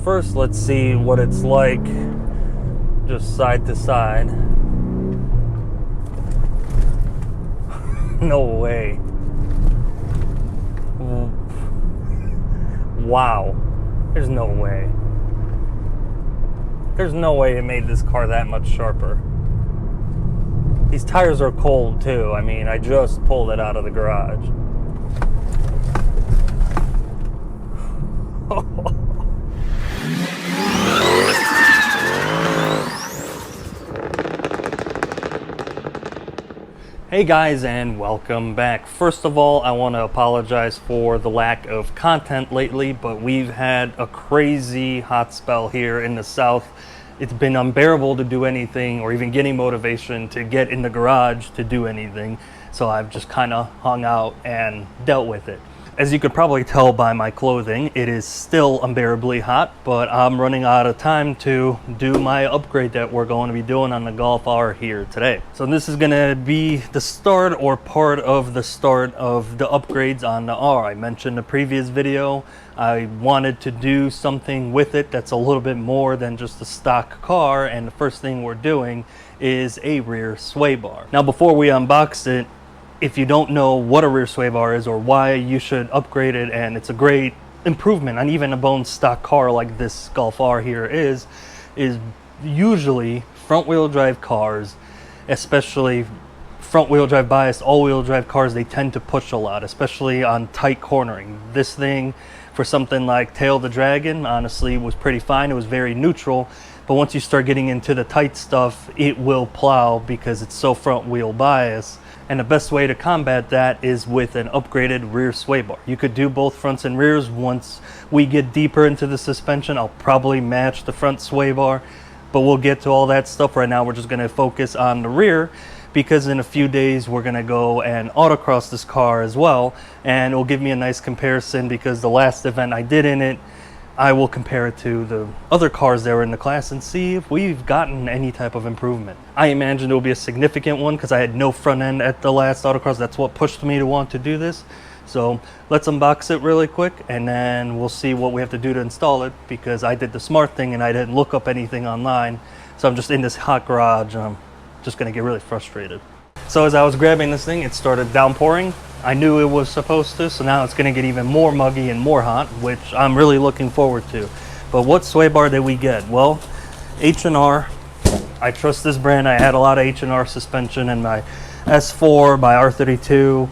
First, let's see what it's like just side to side. No way. Wow. There's no way. There's no way it made this car that much sharper. These tires are cold too. I mean, I just pulled it out of the garage. Hey guys, and welcome back. First of all, I want to apologize for the lack of content lately, but we've had a crazy hot spell here in the south. It's been unbearable to do anything or even getting motivation to get in the garage to do anything. So I've just kind of hung out and dealt with it. As you could probably tell by my clothing, it is still unbearably hot, but I'm running out of time to do my upgrade that we're going to be doing on the Golf R here today. So this is going to be the start or part of the start of the upgrades on the R. I mentioned in the previous video, I wanted to do something with it that's a little bit more than just a stock car, and the first thing we're doing is a rear sway bar. Now before we unbox it, if you don't know what a rear sway bar is or why you should upgrade it, and it's a great improvement on even a bone stock car like this Golf R here is usually front wheel drive cars, especially front wheel drive biased all wheel drive cars, they tend to push a lot, especially on tight cornering. This thing for something like Tail the Dragon honestly was pretty fine. It was very neutral, but once you start getting into the tight stuff, it will plow because it's so front wheel bias. And the best way to combat that is with an upgraded rear sway bar. You could do both fronts and rears. Once we get deeper into the suspension, I'll probably match the front sway bar, but we'll get to all that stuff. Right now we're just going to focus on the rear, because in a few days we're going to go and autocross this car as well, and it will give me a nice comparison, because the last event I did in it, I will compare it to the other cars that were in the class and see if we've gotten any type of improvement. I imagine it will be a significant one because I had no front end at the last autocross. That's what pushed me to want to do this. So let's unbox it really quick, and then we'll see what we have to do to install it, because I did the smart thing and I didn't look up anything online. So I'm just in this hot garage and I'm just going to get really frustrated. So as I was grabbing this thing, it started downpouring. I knew it was supposed to, so now it's going to get even more muggy and more hot, which I'm really looking forward to. But what sway bar did we get? Well, H&R. I trust this brand. I had a lot of H&R suspension in my S4, by R32,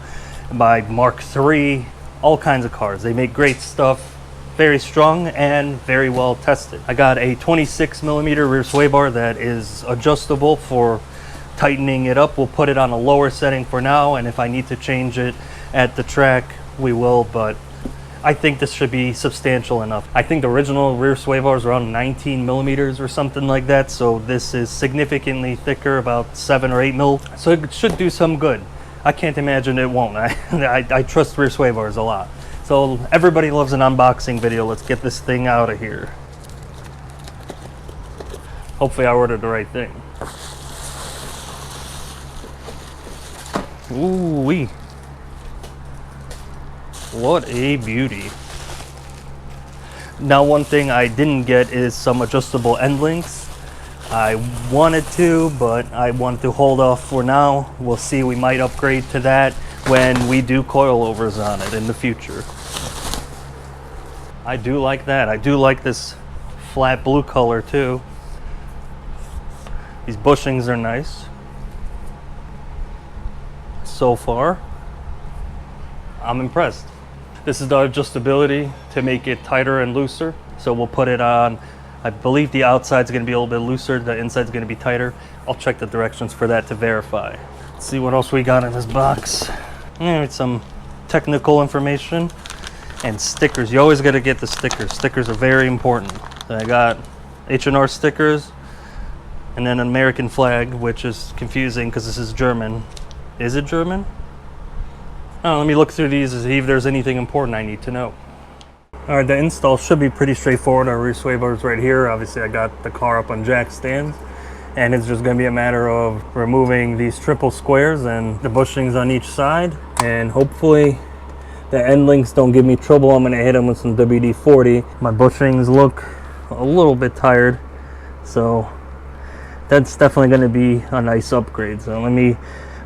by Mark III, all kinds of cars. They make great stuff, very strong and very well tested. I got a 26mm rear sway bar that is adjustable for tightening it up. We'll put it on a lower setting for now, and if I need to change it at the track, we will, but I think this should be substantial enough. I think the original rear sway bar is around 19mm or something like that, so this is significantly thicker, about 7 or 8 mil, so it should do some good. I can't imagine it won't. I trust rear sway bars a lot. So everybody loves an unboxing video. Let's get this thing out of here. Hopefully I ordered the right thing. Ooh-wee. What a beauty. Now one thing I didn't get is some adjustable end links. I wanted to, but I wanted to hold off for now. We'll see, we might upgrade to that when we do coilovers on it in the future. I do like that. I do like this flat blue color too. These bushings are nice. So far, I'm impressed. This is the adjustability to make it tighter and looser. So we'll put it on, I believe the outside's gonna be a little bit looser, the inside's gonna be tighter. I'll check the directions for that to verify. Let's see what else we got in this box. Some technical information and stickers. You always gotta get the stickers. Stickers are very important. So I got H&R stickers and then an American flag, which is confusing because this is German. Is it German? Oh, let me look through these to see if there's anything important I need to know. All right, the install should be pretty straightforward. Our rear sway bar is right here. Obviously, I got the car up on jack stands, and it's just going to be a matter of removing these triple squares and the bushings on each side, and hopefully the end links don't give me trouble. I'm going to hit them with some WD-40. My bushings look a little bit tired, so that's definitely going to be a nice upgrade. So let me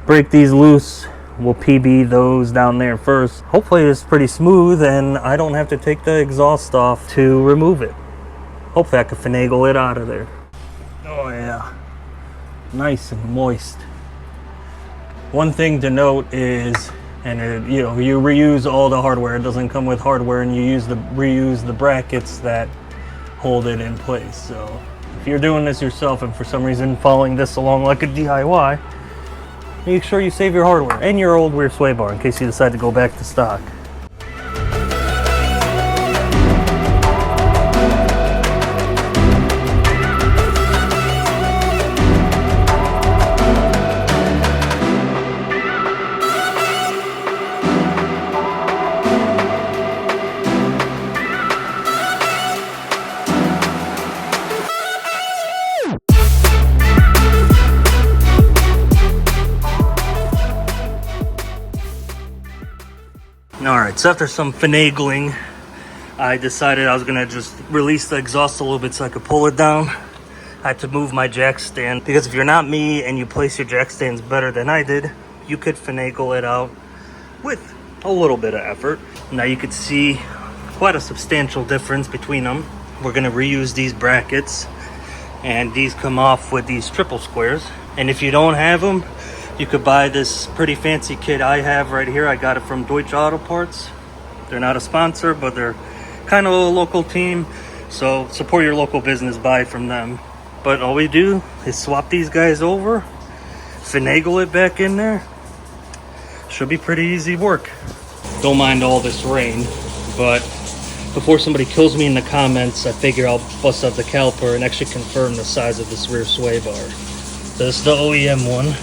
break these loose. We'll PB those down there first. Hopefully it's pretty smooth and I don't have to take the exhaust off to remove it. Hopefully I can finagle it out of there. Oh yeah, nice and moist. One thing to note is, and you reuse all the hardware. It doesn't come with hardware, and you reuse the brackets that hold it in place. So if you're doing this yourself and for some reason following this along like a DIY, make sure you save your hardware and your old rear sway bar in case you decide to go back to stock. Alright, so after some finagling, I decided I was going to just release the exhaust a little bit so I could pull it down. I had to move my jack stand, because if you're not me and you place your jack stands better than I did, you could finagle it out with a little bit of effort. Now you could see quite a substantial difference between them. We're going to reuse these brackets, and these come off with these triple squares. And if you don't have them, you could buy this pretty fancy kit I have right here. I got it from Deutsche Auto Parts. They're not a sponsor, but they're kind of a local team. So support your local business, buy from them. But all we do is swap these guys over, finagle it back in there. Should be pretty easy work. Don't mind all this rain, but before somebody kills me in the comments, I figure I'll bust out the caliper and actually confirm the size of this rear sway bar. So this is the OEM one.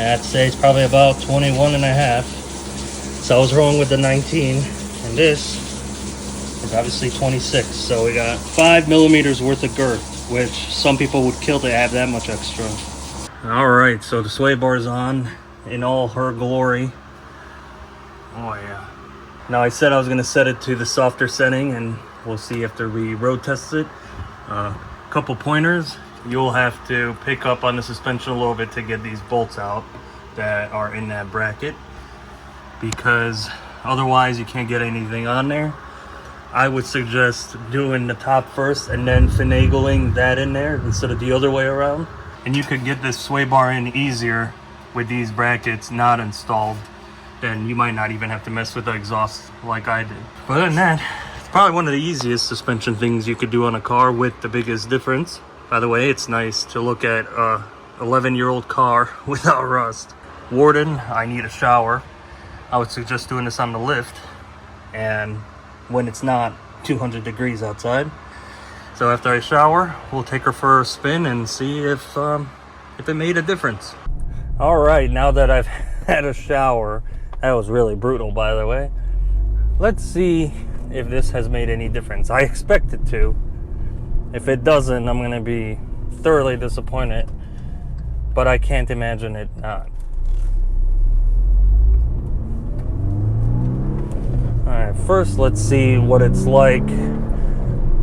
I'd say it's probably about 21 and a half. So I was wrong with the 19, and this is obviously 26. So we got 5 millimeters worth of girth, which some people would kill to have that much extra. All right, so the sway bar is on in all her glory. Oh yeah. Now I said I was gonna set it to the softer setting, and we'll see after we road test it. Couple pointers. You'll have to pick up on the suspension a little bit to get these bolts out that are in that bracket, because otherwise you can't get anything on there. I would suggest doing the top first and then finagling that in there instead of the other way around. And you could get this sway bar in easier with these brackets not installed. Then you might not even have to mess with the exhaust like I did. But other than that, it's probably one of the easiest suspension things you could do on a car with the biggest difference. By the way, it's nice to look at a 11-year-old car without rust. Warden, I need a shower. I would suggest doing this on the lift, and when it's not 200 degrees outside. So after I shower, we'll take her for a spin and see if it made a difference. All right, now that I've had a shower, that was really brutal, by the way. Let's see if this has made any difference. I expect it to. If it doesn't, I'm going to be thoroughly disappointed, but I can't imagine it not. All right, first let's see what it's like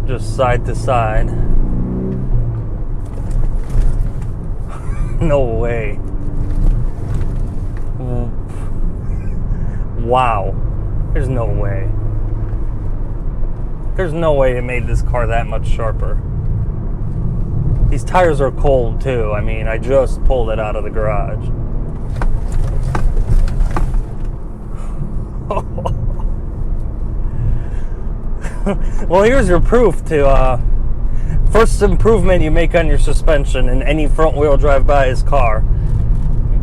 just side to side. No way. Wow. There's no way. There's no way it made this car that much sharper. These tires are cold too. I mean, I just pulled it out of the garage. Well, here's your proof to first improvement you make on your suspension in any front wheel drive bias car.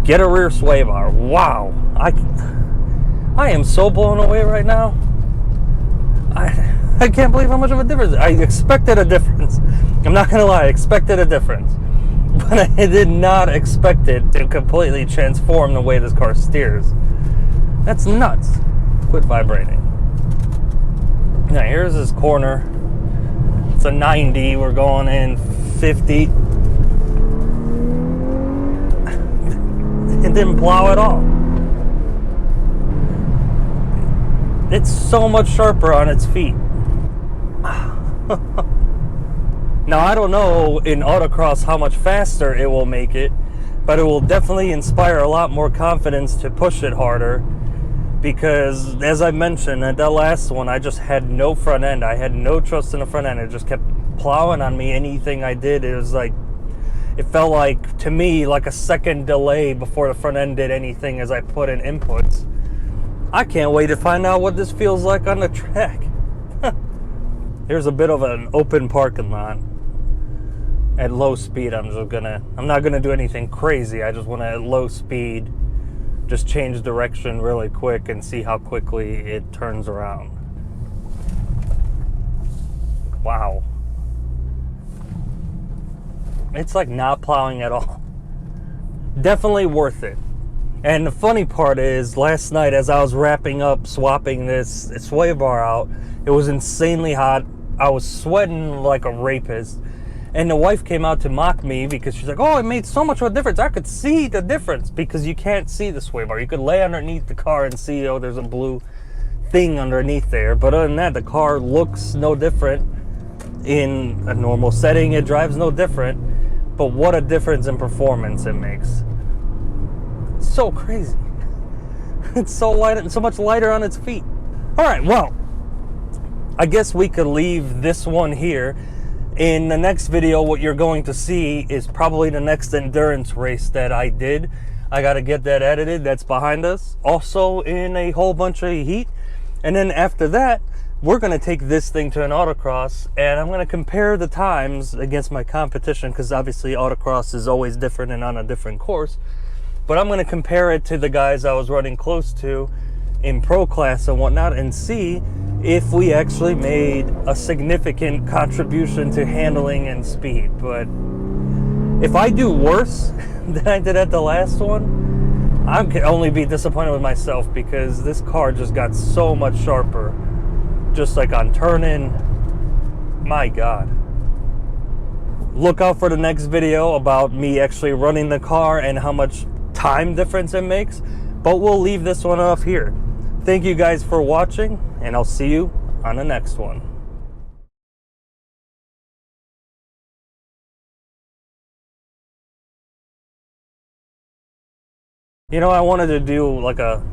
Get a rear sway bar. Wow. I am so blown away right now. I can't believe how much of a difference. I expected a difference. I'm not gonna lie, I expected a difference. But I did not expect it to completely transform the way this car steers. That's nuts. Quit vibrating. Now here's this corner. It's a 90, we're going in 50. It didn't plow at all. It's so much sharper on its feet. Now, I don't know in autocross how much faster it will make it, but it will definitely inspire a lot more confidence to push it harder, because as I mentioned at that last one, I just had no front end. I had no trust in the front end. It just kept plowing on me. Anything I did, it was like, it felt like, to me, like a second delay before the front end did anything as I put in inputs. I can't wait to find out what this feels like on the track. Here's a bit of an open parking lot. At low speed, I'm not gonna do anything crazy. I just want to, at low speed, just change direction really quick and see how quickly it turns around. Wow. It's like not plowing at all. Definitely worth it. And the funny part is, last night as I was wrapping up swapping this sway bar out, it was insanely hot. I was sweating like a rapist. And the wife came out to mock me because she's like, oh, it made so much of a difference. I could see the difference, because you can't see the sway bar. You could lay underneath the car and see, oh, there's a blue thing underneath there. But other than that, the car looks no different. In a normal setting, it drives no different. But what a difference in performance it makes. It's so crazy. It's so light and so much lighter on its feet. All right, well, I guess we could leave this one here. In the next video, what you're going to see is probably the next endurance race that I did. I got to get that edited. That's behind us. Also in a whole bunch of heat. And then after that, we're going to take this thing to an autocross, and I'm going to compare the times against my competition, because obviously autocross is always different and on a different course. But I'm going to compare it to the guys I was running close to in pro class and whatnot, and see if we actually made a significant contribution to handling and speed. But if I do worse than I did at the last one, I can only be disappointed with myself, because this car just got so much sharper, just like on turn-in. My God. Look out for the next video about me actually running the car and how much time difference it makes. But we'll leave this one off here. Thank you guys for watching, and I'll see you on the next one. You know, I wanted to do like a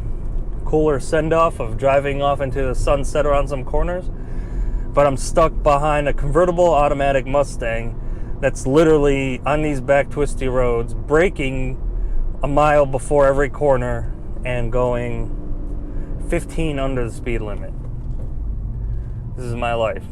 cooler send-off of driving off into the sunset around some corners, but I'm stuck behind a convertible automatic Mustang that's literally on these back twisty roads, braking a mile before every corner and going 15 under the speed limit. This is my life.